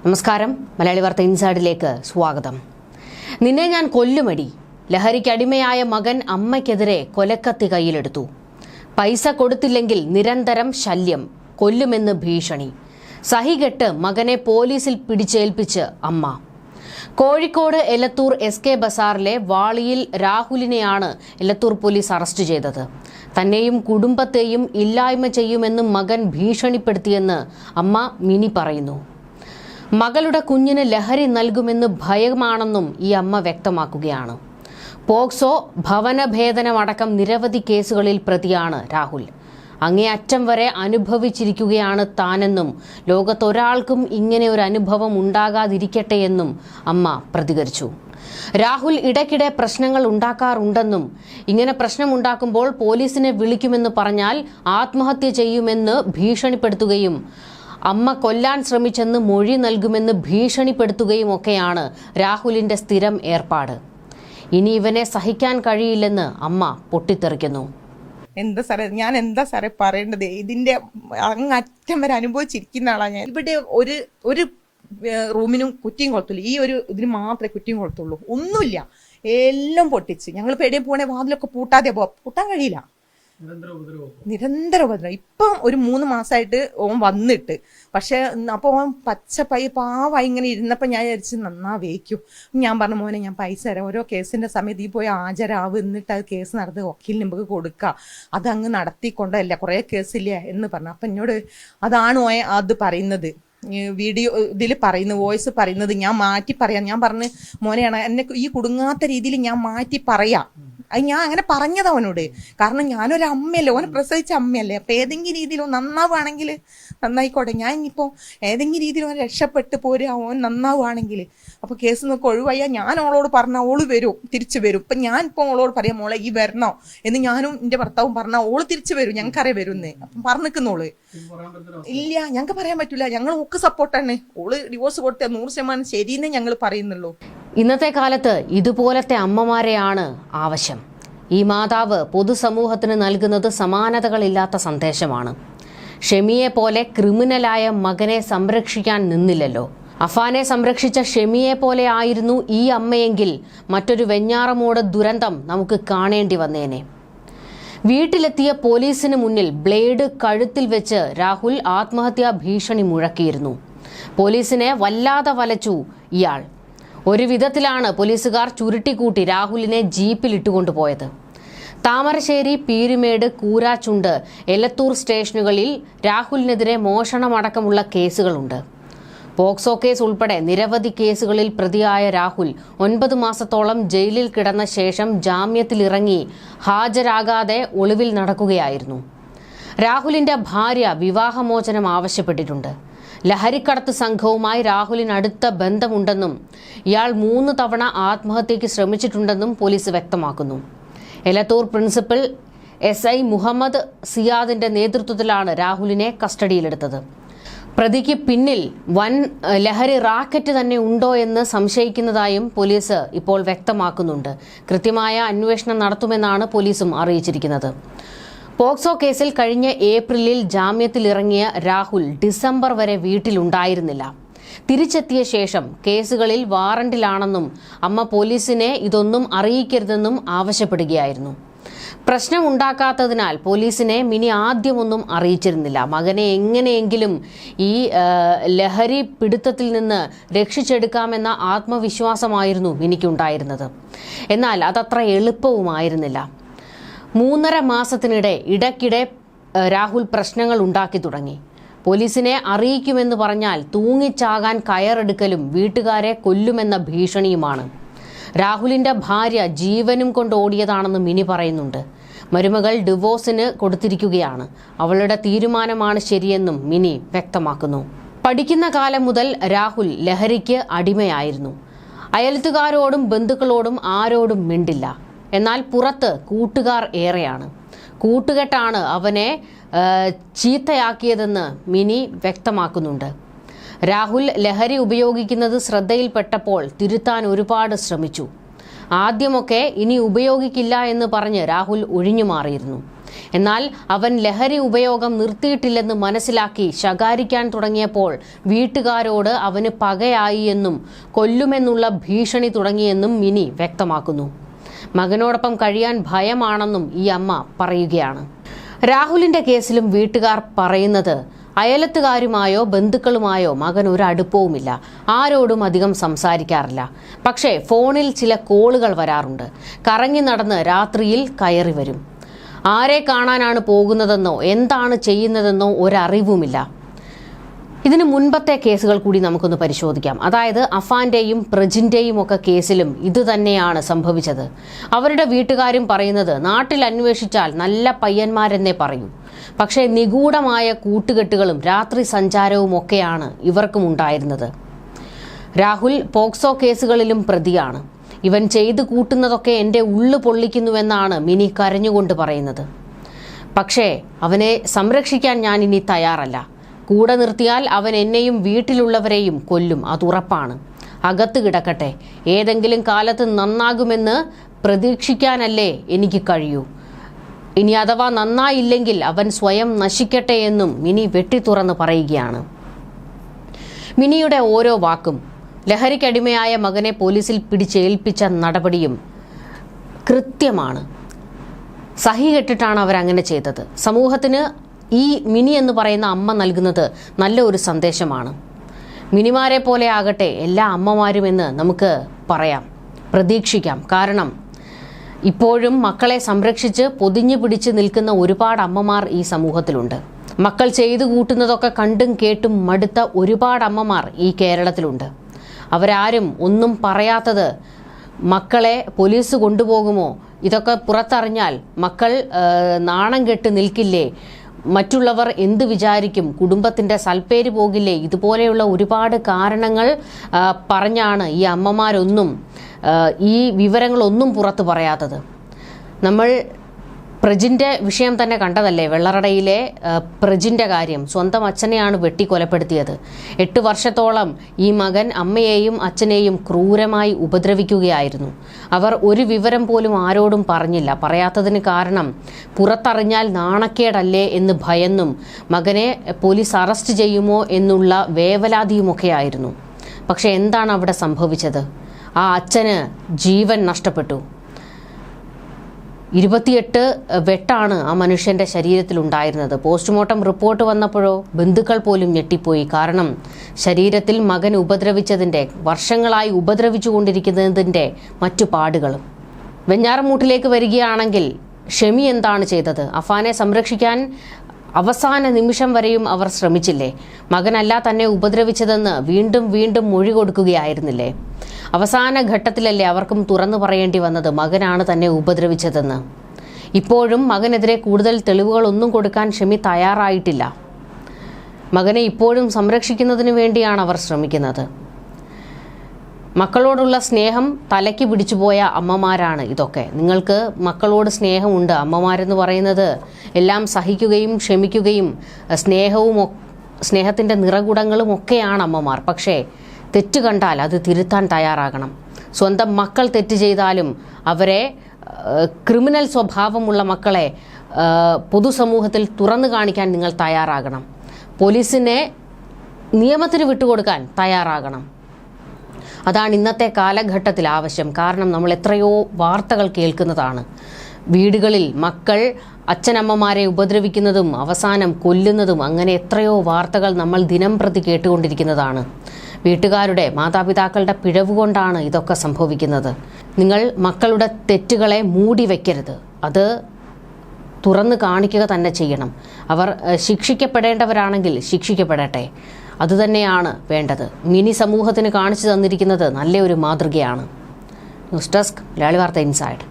നമസ്കാരം. മലയാളി വാർത്ത ഇൻസൈഡിലേക്ക് സ്വാഗതം. നിന്നെ ഞാൻ കൊല്ലുമടി. ലഹരിക്കടിമയായ മകൻ അമ്മയ്ക്കെതിരെ കൊലക്കത്തി കയ്യിലെടുത്തു. പൈസ കൊടുത്തില്ലെങ്കിൽ നിരന്തരം ശല്യം, കൊല്ലുമെന്ന് ഭീഷണി. സഹികെട്ട് മകനെ പോലീസിൽ പിടിച്ചേൽപ്പിച്ച് അമ്മ. കോഴിക്കോട് എലത്തൂർ SK ബസാറിലെ വാളിയിൽ രാഹുലിനെയാണ് എലത്തൂർ പോലീസ് അറസ്റ്റ് ചെയ്തത്. തന്നെയും കുടുംബത്തെയും ഇല്ലായ്മ ചെയ്യുമെന്ന് മകൻ ഭീഷണിപ്പെടുത്തിയെന്ന് അമ്മ മിനി പറയുന്നു. മകളുടെ കുഞ്ഞിന് ലഹരി നൽകുമെന്ന് ഭയമാണെന്നും ഈ അമ്മ വ്യക്തമാക്കുകയാണ്. പോക്സോ, ഭവനഭേദനമടക്കം നിരവധി കേസുകളിൽ പ്രതിയാണ് രാഹുൽ. അങ്ങേയറ്റം വരെ അനുഭവിച്ചിരിക്കുകയാണ് താനെന്നും ലോകത്തൊരാൾക്കും ഇങ്ങനെ ഒരു അനുഭവം ഉണ്ടാകാതിരിക്കട്ടെ എന്നും അമ്മ പ്രതികരിച്ചു. രാഹുൽ ഇടയ്ക്കിടെ പ്രശ്നങ്ങൾ ഉണ്ടാക്കാറുണ്ടെന്നും ഇങ്ങനെ പ്രശ്നമുണ്ടാക്കുമ്പോൾ പോലീസിനെ വിളിക്കുമെന്ന് പറഞ്ഞാൽ ആത്മഹത്യ ചെയ്യുമെന്ന് ഭീഷണിപ്പെടുത്തുകയും അമ്മ കൊല്ലാൻ ശ്രമിച്ചെന്ന് മൊഴി നൽകുമെന്ന് ഭീഷണിപ്പെടുത്തുകയും ഒക്കെയാണ് രാഹുലിന്റെ സ്ഥിരം ഏർപ്പാട്. ഇനി ഇവനെ സഹിക്കാൻ കഴിയില്ലെന്ന് അമ്മ പൊട്ടിത്തെറിക്കുന്നു. ഞാൻ എന്താ സാറേ പറയേണ്ടത്? ഇതിന്റെ അങ്ങറ്റം വരെ അനുഭവിച്ചിരിക്കുന്ന ആളാണ് ഞാൻ. ഇവിടെ ഒരു റൂമിനും കുറ്റിയും കൊളത്തുള്ളൂ. ഈ ഒരു ഇതിന് മാത്രമേ കുറ്റിയും കൊളത്തുള്ളൂ. ഒന്നുമില്ല, എല്ലാം പൊട്ടിച്ച്. ഞങ്ങൾ പേടിയും പോണേ വാതിലൊക്കെ പൂട്ടാതെ പൂട്ടാൻ കഴിയില്ല. നിരന്തര ഉപദ്രവം. ഇപ്പം ഒരു 3 മാസമായിട്ട് ഓൻ വന്നിട്ട്, പക്ഷെ അപ്പൊ ഓൻ പച്ചപ്പൈ പാവായി ഇങ്ങനെ ഇരുന്നപ്പോ ഞാൻ വിചാരിച്ച് നന്നാ വേക്കും. ഞാൻ പറഞ്ഞു, മോനെ ഞാൻ പൈസ തരാം, ഓരോ കേസിന്റെ സമയത്ത് ഈ പോയി ഹാജരാവ്, എന്നിട്ട് അത് കേസ് നടത്തി വക്കീലിന് നമുക്ക് കൊടുക്കാം, അത് അങ്ങ് നടത്തിക്കൊണ്ടല്ല, കുറെ കേസില്ലേ എന്ന് പറഞ്ഞു. അപ്പൊ എന്നോട് അതാണ് അത് പറയുന്നത്, വീഡിയോ ഇതിൽ പറയുന്നത്, വോയിസ് പറയുന്നത് ഞാൻ മാറ്റി പറയാം. ഞാൻ പറഞ്ഞ്, മോനെയാണ് എന്നെ ഈ കുടുങ്ങാത്ത രീതിയിൽ ഞാൻ മാറ്റി പറയാം. അത് ഞാൻ അങ്ങനെ പറഞ്ഞത് അവനോട്. കാരണം ഞാനൊരു അമ്മയല്ലേ, ഓനെ പ്രസവിച്ച അമ്മയല്ലേ. അപ്പൊ ഏതെങ്കിലും രീതിയിൽ നന്നാവുകയാണെങ്കിൽ നന്നായിക്കോട്ടെ. ഞാൻ ഇനിയിപ്പോൾ ഏതെങ്കിലും രീതിയിൽ ഓൻ രക്ഷപ്പെട്ട് പോരുക, ഓൻ നന്നാവുകയാണെങ്കിൽ അപ്പൊ കേസ് നോക്കി ഒഴിവായാൽ ഞാൻ ഓളോട് പറഞ്ഞ ഓള് വരും, തിരിച്ചു വരും. ഇപ്പൊ ഞാൻ ഇപ്പോൾ ഓളോട് പറയാം, മോളെ ഈ വരണോ എന്ന് ഞാനും എന്റെ ഭർത്താവും പറഞ്ഞാൽ ഓള് തിരിച്ചു വരും, ഞങ്ങൾക്കറിയാം വരുന്നേ. അപ്പം പറഞ്ഞിരിക്കുന്നോള് ഇല്ല, ഞങ്ങൾക്ക് പറയാൻ പറ്റൂല. ഞങ്ങൾ ഒക്കെ സപ്പോർട്ടാണ്. ഓള് ഡിവോഴ്സ് കൊടുത്ത 100% ശരിയെന്നേ ഞങ്ങൾ പറയുന്നുള്ളൂ. ഇന്നത്തെ കാലത്ത് ഇതുപോലത്തെ അമ്മമാരെയാണ് ആവശ്യം. ഈ മാതാവ് പൊതുസമൂഹത്തിന് നൽകുന്നത് സമാനതകളില്ലാത്ത സന്ദേശമാണ്. ഷെമിയെ പോലെ ക്രിമിനലായ മകനെ സംരക്ഷിക്കാൻ നിന്നില്ലല്ലോ. അഫാനെ സംരക്ഷിച്ച ഷെമിയെ പോലെ ആയിരുന്നു ഈ അമ്മയെങ്കിൽ മറ്റൊരു വെഞ്ഞാറമൂട് ദുരന്തം നമുക്ക് കാണേണ്ടി വന്നേനെ. വീട്ടിലെത്തിയ പോലീസിന് മുന്നിൽ ബ്ലേഡ് കഴുത്തിൽ വെച്ച് രാഹുൽ ആത്മഹത്യാ ഭീഷണി മുഴക്കിയിരുന്നു. പോലീസിനെ വല്ലാതെ വലച്ചു ഇയാൾ. ഒരു വിധത്തിലാണ് പോലീസുകാർ ചുരുട്ടിക്കൂട്ടി രാഹുലിനെ ജീപ്പിൽ ഇട്ടുകൊണ്ടുപോയത്. താമരശ്ശേരി, പീരുമേട്, കൂരാച്ചുണ്ട്, എലത്തൂർ സ്റ്റേഷനുകളിൽ രാഹുലിനെതിരെ മോഷണമടക്കമുള്ള കേസുകളുണ്ട്. പോക്സോ കേസ് ഉൾപ്പെടെ നിരവധി കേസുകളിൽ പ്രതിയായ രാഹുൽ 9 മാസത്തോളം ജയിലിൽ കിടന്ന ശേഷം ജാമ്യത്തിലിറങ്ങി ഹാജരാകാതെ ഒളിവിൽ നടക്കുകയായിരുന്നു. രാഹുലിന്റെ ഭാര്യ വിവാഹമോചനം ആവശ്യപ്പെട്ടിട്ടുണ്ട്. ലഹരിക്കടത്ത് സംഘവുമായി രാഹുലിന് അടുത്ത ബന്ധമുണ്ടെന്നും ഇയാൾ 3 തവണ ആത്മഹത്യയ്ക്ക് ശ്രമിച്ചിട്ടുണ്ടെന്നും പോലീസ് വ്യക്തമാക്കുന്നു. എലത്തൂർ പ്രിൻസിപ്പൽ SI മുഹമ്മദ് സിയാദിന്റെ നേതൃത്വത്തിലാണ് രാഹുലിനെ കസ്റ്റഡിയിലെടുത്തത്. പ്രതിക്ക് പിന്നിൽ വൻ ലഹരി റാക്കറ്റ് തന്നെ ഉണ്ടോ എന്ന് സംശയിക്കുന്നതായും പോലീസ് ഇപ്പോൾ വ്യക്തമാക്കുന്നുണ്ട്. കൃത്യമായ അന്വേഷണം നടത്തുമെന്നാണ് പോലീസും അറിയിച്ചിരിക്കുന്നത്. പോക്സോ കേസിൽ കഴിഞ്ഞ ഏപ്രിലിൽ ജാമ്യത്തിലിറങ്ങിയ രാഹുൽ ഡിസംബർ വരെ വീട്ടിലുണ്ടായിരുന്നില്ല. തിരിച്ചെത്തിയ ശേഷം കേസുകളിൽ വാറന്റിലാണെന്നും അമ്മ പോലീസിനെ ഇതൊന്നും അറിയിക്കരുതെന്നും ആവശ്യപ്പെടുകയായിരുന്നു. പ്രശ്നമുണ്ടാക്കാത്തതിനാൽ പോലീസിനെ മിനി ആദ്യമൊന്നും അറിയിച്ചിരുന്നില്ല. മകനെ എങ്ങനെയെങ്കിലും ഈ ലഹരി പിടുത്തത്തിൽ നിന്ന് രക്ഷിച്ചെടുക്കാമെന്ന ആത്മവിശ്വാസമായിരുന്നു മിനിക്കുണ്ടായിരുന്നത്. എന്നാൽ അതത്ര എളുപ്പവുമായിരുന്നില്ല. 3.5 മാസത്തിനിടെ ഇടയ്ക്കിടെ രാഹുൽ പ്രശ്നങ്ങൾ ഉണ്ടാക്കി തുടങ്ങി. പോലീസിനെ അറിയിക്കുമെന്ന് പറഞ്ഞാൽ തൂങ്ങിച്ചാകാൻ കയറെടുക്കലും വീട്ടുകാരെ കൊല്ലുമെന്ന ഭീഷണിയുമാണ്. രാഹുലിന്റെ ഭാര്യ ജീവനും കൊണ്ട് ഓടിയതാണെന്ന് മിനി പറയുന്നുണ്ട്. മരുമകൾ ഡിവോഴ്സിന് കൊടുത്തിരിക്കുകയാണ്. അവളുടെ തീരുമാനമാണ് ശരിയെന്നും മിനി വ്യക്തമാക്കുന്നു. പഠിക്കുന്ന കാലം മുതൽ രാഹുൽ ലഹരിക്ക് അടിമയായിരുന്നു. അയൽത്തുകാരോടും ബന്ധുക്കളോടും ആരോടും മിണ്ടില്ല. എന്നാൽ പുറത്ത് കൂട്ടുകാർ ഏറെയാണ്. കൂട്ടുകെട്ടാണ് അവനെ ചീത്തയാക്കിയതെന്ന് മിനി വ്യക്തമാക്കുന്നുണ്ട്. രാഹുൽ ലഹരി ഉപയോഗിക്കുന്നത് ശ്രദ്ധയിൽപ്പെട്ടപ്പോൾ തിരുത്താൻ ഒരുപാട് ശ്രമിച്ചു. ആദ്യമൊക്കെ ഇനി ഉപയോഗിക്കില്ല എന്ന് പറഞ്ഞ് രാഹുൽ ഒഴിഞ്ഞു മാറിയിരുന്നു. എന്നാൽ അവൻ ലഹരി ഉപയോഗം നിർത്തിയിട്ടില്ലെന്ന് മനസ്സിലാക്കി ശകാരിക്കാൻ തുടങ്ങിയപ്പോൾ വീട്ടുകാരോട് അവന് പകയായി എന്നും കൊല്ലുമെന്നുള്ള ഭീഷണി തുടങ്ങിയെന്നും മിനി വ്യക്തമാക്കുന്നു. മകനോടൊപ്പം കഴിയാൻ ഭയമാണെന്നും ഈ അമ്മ പറയുകയാണ്. രാഹുലിന്റെ കേസിലും വീട്ടുകാർ പറയുന്നത് അയലത്തുകാരുമായോ ബന്ധുക്കളുമായോ മകൻ ഒരു അടുപ്പവുമില്ല, ആരോടും അധികം സംസാരിക്കാറില്ല. പക്ഷേ ഫോണിൽ ചില കോളുകൾ വരാറുണ്ട്. കറങ്ങി നടന്ന് രാത്രിയിൽ കയറി വരും. ആരെ കാണാനാണ് പോകുന്നതെന്നോ എന്താണ് ചെയ്യുന്നതെന്നോ ഒരറിവുമില്ല. ഇതിന് മുൻപത്തെ കേസുകൾ കൂടി നമുക്കൊന്ന് പരിശോധിക്കാം. അതായത് അഫാന്റെയും പ്രജിന്റെയും ഒക്കെ കേസിലും ഇത് തന്നെയാണ് സംഭവിച്ചത്. അവരുടെ വീട്ടുകാരും പറയുന്നത് നാട്ടിൽ അന്വേഷിച്ചാൽ നല്ല പയ്യന്മാരെന്നേ പറയൂ. പക്ഷേ നിഗൂഢമായ കൂട്ടുകെട്ടുകളും രാത്രി സഞ്ചാരവും ഒക്കെയാണ് ഇവർക്കും ഉണ്ടായിരുന്നത്. രാഹുൽ പോക്സോ കേസുകളിലും പ്രതിയാണ്. ഇവൻ ചെയ്തു കൂട്ടുന്നതൊക്കെ എൻ്റെ ഉള്ളു പൊള്ളിക്കുന്നുവെന്നാണ് മിനി കരഞ്ഞുകൊണ്ട് പറയുന്നത്. പക്ഷേ അവനെ സംരക്ഷിക്കാൻ ഞാൻ ഇനി തയ്യാറല്ല. കൂടെ നിർത്തിയാൽ അവൻ എന്നെയും വീട്ടിലുള്ളവരെയും കൊല്ലും, അതുറപ്പാണ്. അകത്ത് കിടക്കട്ടെ, ഏതെങ്കിലും കാലത്ത് നന്നാകുമെന്ന് പ്രതീക്ഷിക്കാനല്ലേ എനിക്ക് കഴിയൂ. ഇനി അഥവാ നന്നായില്ലെങ്കിൽ അവൻ സ്വയം നശിക്കട്ടെ എന്നും മിനി വെട്ടിത്തുറന്ന് പറയുകയാണ്. മിനിയുടെ ഓരോ വാക്കും, ലഹരിക്കടിമയായ മകനെ പോലീസിൽ പിടിച്ചേൽപ്പിച്ച നടപടിയും കൃത്യമാണ്. സഹി കെട്ടിട്ടാണ് അവരങ്ങനെ ചെയ്തത്. സമൂഹത്തിന് ഈ മിനി എന്ന് പറയുന്ന അമ്മ നൽകുന്നത് നല്ല ഒരു സന്ദേശമാണ്. മിനിമാരെ പോലെ ആകട്ടെ എല്ലാ അമ്മമാരുമെന്ന് നമുക്ക് പറയാം, പ്രതീക്ഷിക്കാം. കാരണം ഇപ്പോഴും മക്കളെ സംരക്ഷിച്ച് പൊതിഞ്ഞു പിടിച്ച് നിൽക്കുന്ന ഒരുപാട് അമ്മമാർ ഈ സമൂഹത്തിലുണ്ട്. മക്കൾ ചെയ്തു കൂട്ടുന്നതൊക്കെ കണ്ടും കേട്ടും മടുത്ത ഒരുപാട് അമ്മമാർ ഈ കേരളത്തിലുണ്ട്. അവരാരും ഒന്നും പറയാത്തത് മക്കളെ പോലീസ് കൊണ്ടുപോകുമോ, ഇതൊക്കെ പുറത്തറിഞ്ഞാൽ മക്കൾ നാണം കെട്ട് നിൽക്കില്ലേ, മറ്റുള്ളവർ എന്ത് വിചാരിക്കും, കുടുംബത്തിൻ്റെ സൽപ്പേര് പോകില്ലേ, ഇതുപോലെയുള്ള ഒരുപാട് കാരണങ്ങൾ പറഞ്ഞാണ് ഈ അമ്മമാരൊന്നും ഈ വിവരങ്ങളൊന്നും പുറത്തു പറയാത്തത്. നമ്മൾ പ്രജിൻ്റെ വിഷയം തന്നെ കണ്ടതല്ലേ, വെള്ളറടയിലെ പ്രജിൻ്റെ കാര്യം. സ്വന്തം അച്ഛനെയാണ് വെട്ടിക്കൊലപ്പെടുത്തിയത്. 8 വർഷത്തോളം ഈ മകൻ അമ്മയെയും അച്ഛനെയും ക്രൂരമായി ഉപദ്രവിക്കുകയായിരുന്നു. അവർ ഒരു വിവരം പോലും ആരോടും പറഞ്ഞില്ല. പറയാത്തതിന് കാരണം പുറത്തറിഞ്ഞാൽ നാണക്കേടല്ലേ എന്ന് ഭയന്നും മകനെ പോലീസ് അറസ്റ്റ് ചെയ്യുമോ എന്നുള്ള വേവലാതിയുമൊക്കെയായിരുന്നു. പക്ഷെ എന്താണ് അവിടെ സംഭവിച്ചത്? ആ അച്ഛന് ജീവൻ നഷ്ടപ്പെട്ടു. 28 വെട്ടാണ് ആ മനുഷ്യൻ്റെ ശരീരത്തിലുണ്ടായിരുന്നത്. പോസ്റ്റ്മോർട്ടം റിപ്പോർട്ട് വന്നപ്പോഴോ ബന്ധുക്കൾ പോലും ഞെട്ടിപ്പോയി. കാരണം ശരീരത്തിൽ മകൻ ഉപദ്രവിച്ചതിൻ്റെ, വർഷങ്ങളായി ഉപദ്രവിച്ചുകൊണ്ടിരിക്കുന്നതിൻ്റെ മറ്റു പാടുകളും. വെഞ്ഞാറമൂട്ടിലേക്ക് വരികയാണെങ്കിൽ ഷെമി എന്താണ് ചെയ്തത്? അഫാനെ സംരക്ഷിക്കാൻ അവസാന നിമിഷം വരെയും അവർ ശ്രമിച്ചില്ലേ? മകനല്ല തന്നെ ഉപദ്രവിച്ചതെന്ന് വീണ്ടും വീണ്ടും മൊഴി കൊടുക്കുകയായിരുന്നില്ലേ? അവസാന ഘട്ടത്തിലല്ലേ അവർക്കും തുറന്നു പറയേണ്ടി വന്നത് മകനാണ് തന്നെ ഉപദ്രവിച്ചതെന്ന്. ഇപ്പോഴും മകനെതിരെ കൂടുതൽ തെളിവുകളൊന്നും കൊടുക്കാൻ ഷെമി തയ്യാറായിട്ടില്ല. മകനെ ഇപ്പോഴും സംരക്ഷിക്കുന്നതിന് വേണ്ടിയാണ് അവർ ശ്രമിക്കുന്നത്. മക്കളോടുള്ള സ്നേഹം തലയ്ക്ക് പിടിച്ചുപോയ അമ്മമാരാണ് ഇതൊക്കെ. നിങ്ങൾക്ക് മക്കളോട് സ്നേഹമുണ്ട്. അമ്മമാരെന്ന് പറയുന്നത് എല്ലാം സഹിക്കുകയും ക്ഷമിക്കുകയും സ്നേഹത്തിൻ്റെ നിറകുടങ്ങളും ഒക്കെയാണ് അമ്മമാർ. പക്ഷേ തെറ്റ് കണ്ടാൽ അത് തിരുത്താൻ തയ്യാറാകണം. സ്വന്തം മക്കൾ തെറ്റ് ചെയ്താലും അവരെ, ക്രിമിനൽ സ്വഭാവമുള്ള മക്കളെ പൊതുസമൂഹത്തിൽ തുറന്നു കാണിക്കാൻ നിങ്ങൾ തയ്യാറാകണം. പോലീസിനെ നിയമത്തിന് വിട്ടുകൊടുക്കാൻ തയ്യാറാകണം. അതാണ് ഇന്നത്തെ കാലഘട്ടത്തിൽ ആവശ്യം. കാരണം നമ്മൾ എത്രയോ വാർത്തകൾ കേൾക്കുന്നതാണ്. വീടുകളിൽ മക്കൾ അച്ഛനമ്മമാരെ ഉപദ്രവിക്കുന്നതും അവസാനം കൊല്ലുന്നതും, അങ്ങനെ എത്രയോ വാർത്തകൾ നമ്മൾ ദിനം പ്രതി കേട്ടുകൊണ്ടിരിക്കുന്നതാണ്. വീട്ടുകാരുടെ, മാതാപിതാക്കളുടെ പിഴവ് കൊണ്ടാണ് ഇതൊക്കെ സംഭവിക്കുന്നത്. നിങ്ങൾ മക്കളുടെ തെറ്റുകളെ മൂടി വയ്ക്കരുത്. അത് തുറന്നു കാണിക്കുക തന്നെ ചെയ്യണം. അവർ ശിക്ഷിക്കപ്പെടേണ്ടവരാണെങ്കിൽ ശിക്ഷിക്കപ്പെടട്ടെ. അതുതന്നെയാണ് വേണ്ടത്. മിനി സമൂഹത്തിന് കാണിച്ചു തന്നിരിക്കുന്നത് നല്ലൊരു മാതൃകയാണ്. ന്യൂസ് ഡെസ്ക്, മലയാളി വാർത്ത ഇൻസൈഡ്.